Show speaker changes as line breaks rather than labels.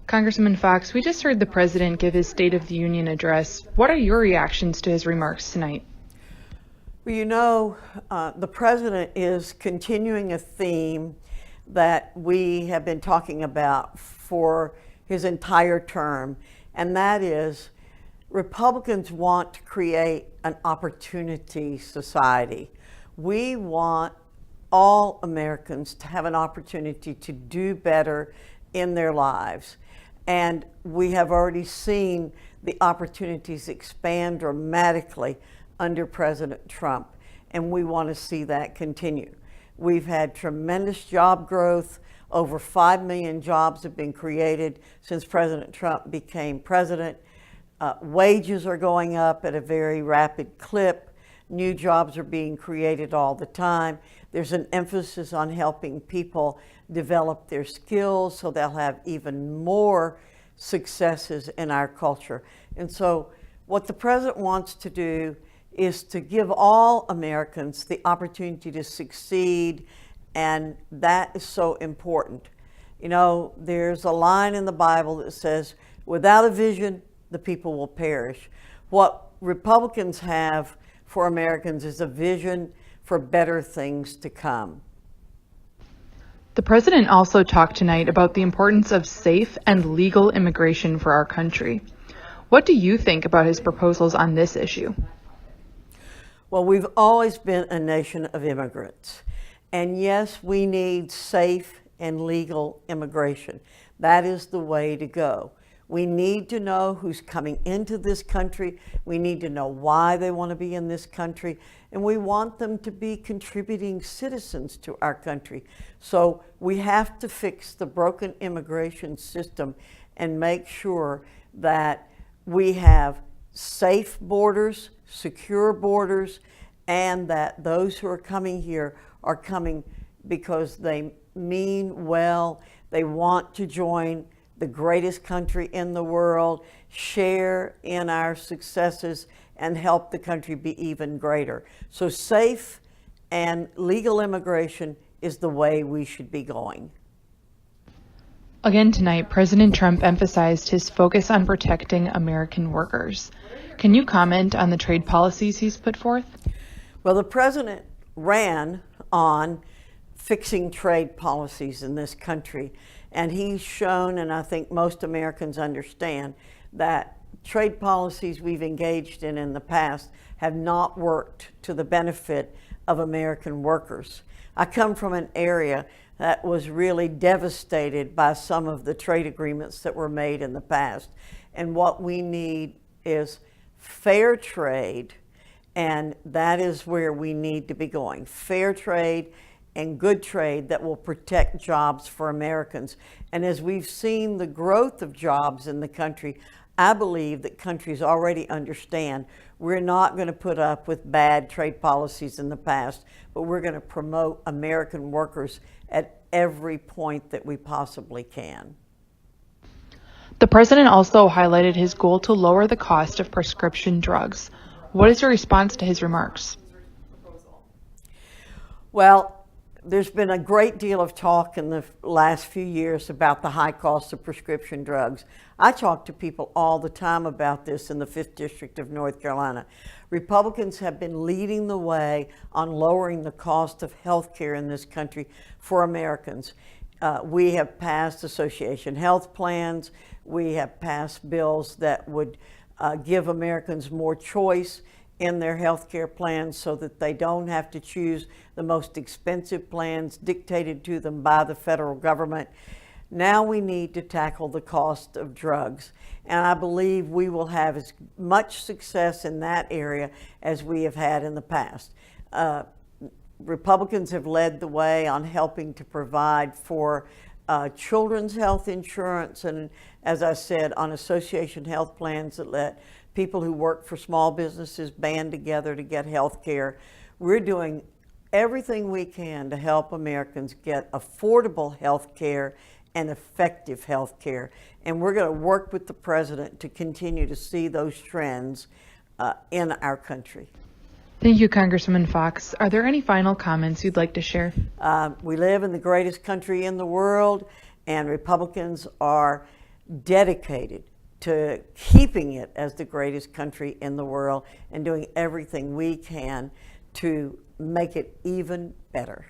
Congressman Foxx, we just heard the president give his State of the Union address. What are your reactions to his remarks tonight?
Well, the president is continuing a theme that we have been talking about for his entire term, and that is Republicans want to create an opportunity society. We want all Americans to have an opportunity to do better in their lives. And we have already seen the opportunities expand dramatically under President Trump, and we want to see that continue. We've had tremendous job growth. Over 5 million jobs have been created since President Trump became president. Wages are going up at a very rapid clip. New jobs are being created all the time. There's an emphasis on helping people develop their skills so they'll have even more successes in our culture. And so what the president wants to do is to give all Americans the opportunity to succeed, and that is so important. You know, there's a line in the Bible that says, without a vision, the people will perish. What Republicans have for Americans is a vision for better things to come.
The president also talked tonight about the importance of safe and legal immigration for our country. What do you think about his proposals on this issue?
Well, we've always been a nation of immigrants. And yes, we need safe and legal immigration. That is the way to go. We need to know who's coming into this country. We need to know why they want to be in this country. And we want them to be contributing citizens to our country. So we have to fix the broken immigration system and make sure that we have safe borders, secure borders, and that those who are coming here are coming because they mean well. They want to join the greatest country in the world, share in our successes, and help the country be even greater. So safe and legal immigration is the way we should be going.
Again tonight, President Trump emphasized his focus on protecting American workers. Can you comment on the trade policies he's put forth?
Well, the president ran on fixing trade policies in this country. And he's shown, and I think most Americans understand, that trade policies we've engaged in the past have not worked to the benefit of American workers. I come from an area that was really devastated by some of the trade agreements that were made in the past. And what we need is fair trade, and that is where we need to be going. Fair trade and good trade that will protect jobs for Americans. And as we've seen the growth of jobs in the country, I believe that countries already understand we're not going to put up with bad trade policies in the past, but we're going to promote American workers at every point that we possibly can.
The president also highlighted his goal to lower the cost of prescription drugs. What is your response to his remarks?
Well, there's been a great deal of talk in the last few years about the high cost of prescription drugs. I talk to people all the time about this in the 5th District of North Carolina. Republicans have been leading the way on lowering the cost of health care in this country for Americans. We have passed association health plans. We have passed bills that would give Americans more choice in their health care plans so that they don't have to choose the most expensive plans dictated to them by the federal government. Now we need to tackle the cost of drugs. And I believe we will have as much success in that area as we have had in the past. Republicans have led the way on helping to provide for children's health insurance, and as I said, on association health plans that let people who work for small businesses band together to get health care. We're doing everything we can to help Americans get affordable health care and effective health care. And we're going to work with the president to continue to see those trends in our country.
Thank you, Congressman Foxx. Are there any final comments you'd like to share?
We live in the greatest country in the world, and Republicans are dedicated to keeping it as the greatest country in the world and doing everything we can to make it even better.